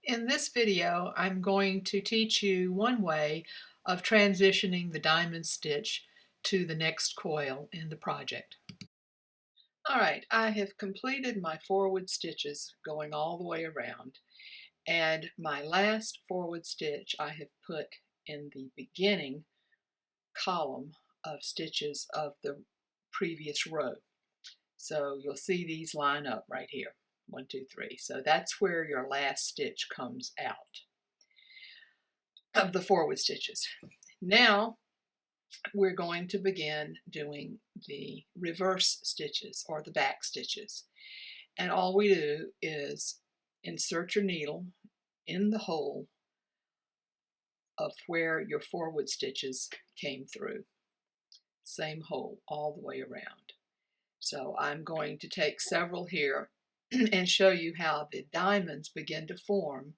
In this video, I'm going to teach you one way of transitioning the diamond stitch to the next coil in the project. All right, I have completed my forward stitches going all the way around, and my last forward stitch I have put in the beginning column of stitches of the previous row. So you'll see these line up right here. 1, 2, 3. So that's where your last stitch comes out of the forward stitches. Now we're going to begin doing the reverse stitches or the back stitches. And all we do is insert your needle in the hole of where your forward stitches came through. Same hole all the way around. So I'm going to take several here and show you how the diamonds begin to form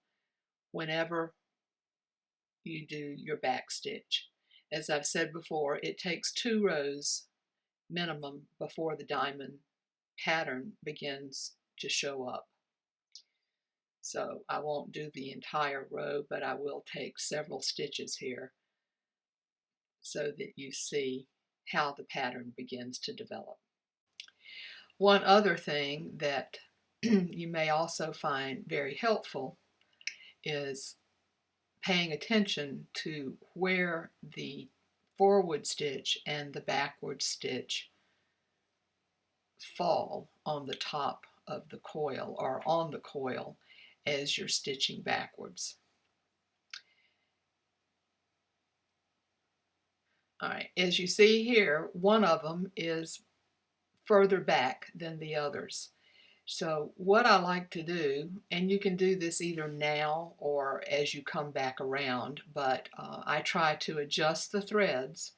whenever you do your back stitch. As I've said before, it takes 2 rows minimum before the diamond pattern begins to show up. So I won't do the entire row, but I will take several stitches here so that you see how the pattern begins to develop. One other thing that you may also find very helpful is paying attention to where the forward stitch and the backward stitch fall on the top of the coil or on the coil as you're stitching backwards. All right, as you see here, one of them is further back than the others. So what I like to do, and you can do this either now or as you come back around, but I try to adjust the threads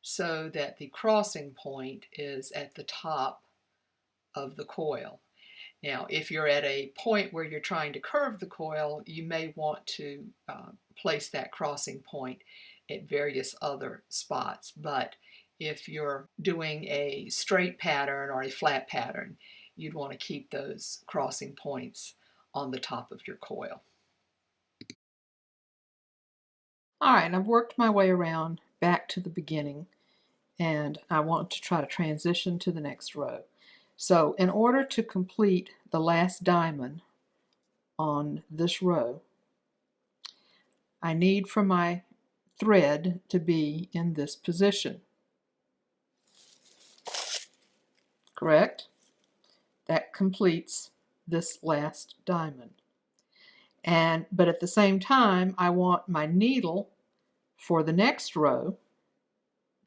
so that the crossing point is at the top of the coil. Now, if you're at a point where you're trying to curve the coil, you may want to place that crossing point at various other spots. But if you're doing a straight pattern or a flat pattern, you'd want to keep those crossing points on the top of your coil. All right, I've worked my way around back to the beginning, and I want to try to transition to the next row. So in order to complete the last diamond on this row, I need for my thread to be in this position. Correct? That completes this last diamond. But at the same time, I want my needle for the next row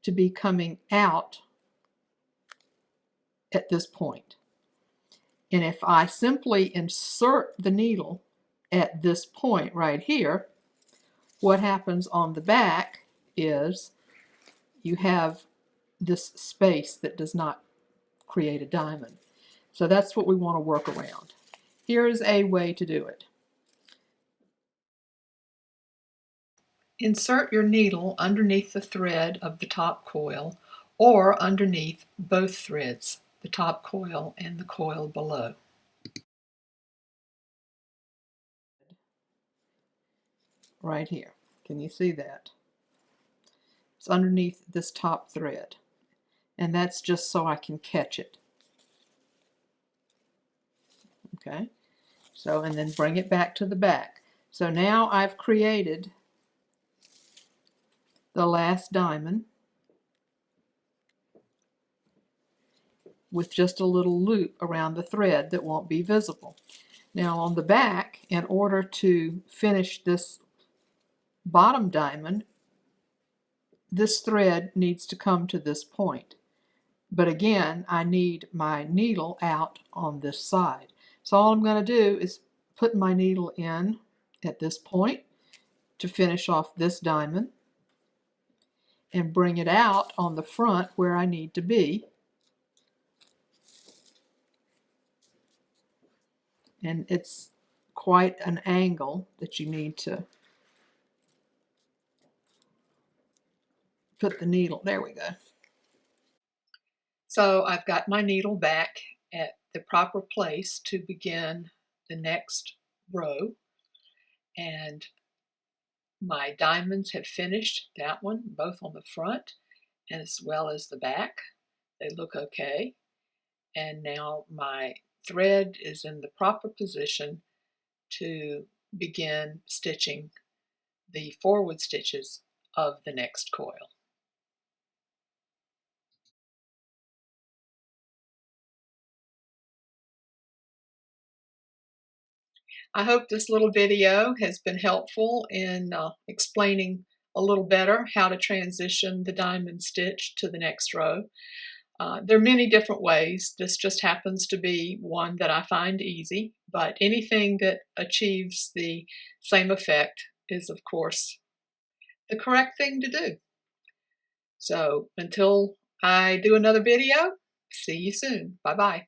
to be coming out at this point. And if I simply insert the needle at this point right here, what happens on the back is you have this space that does not create a diamond. So that's what we want to work around. Here is a way to do it. Insert your needle underneath the thread of the top coil or underneath both threads, the top coil and the coil below. Right here. Can you see that? It's underneath this top thread. And that's just so I can catch it. Okay? So, and then bring it back to the back. So now I've created the last diamond with just a little loop around the thread that won't be visible. Now on the back, in order to finish this bottom diamond, this thread needs to come to this point. But again, I need my needle out on this side. So all I'm going to do is put my needle in at this point to finish off this diamond and bring it out on the front where I need to be. And it's quite an angle that you need to put the needle. There we go. So I've got my needle back at the proper place to begin the next row. And my diamonds have finished that one, both on the front as well as the back. They look okay. And now my thread is in the proper position to begin stitching the forward stitches of the next coil. I hope this little video has been helpful in explaining a little better how to transition the diamond stitch to the next row. There are many different ways. This just happens to be one that I find easy, but anything that achieves the same effect is, of course, the correct thing to do. So until I do another video, see you soon. Bye-bye.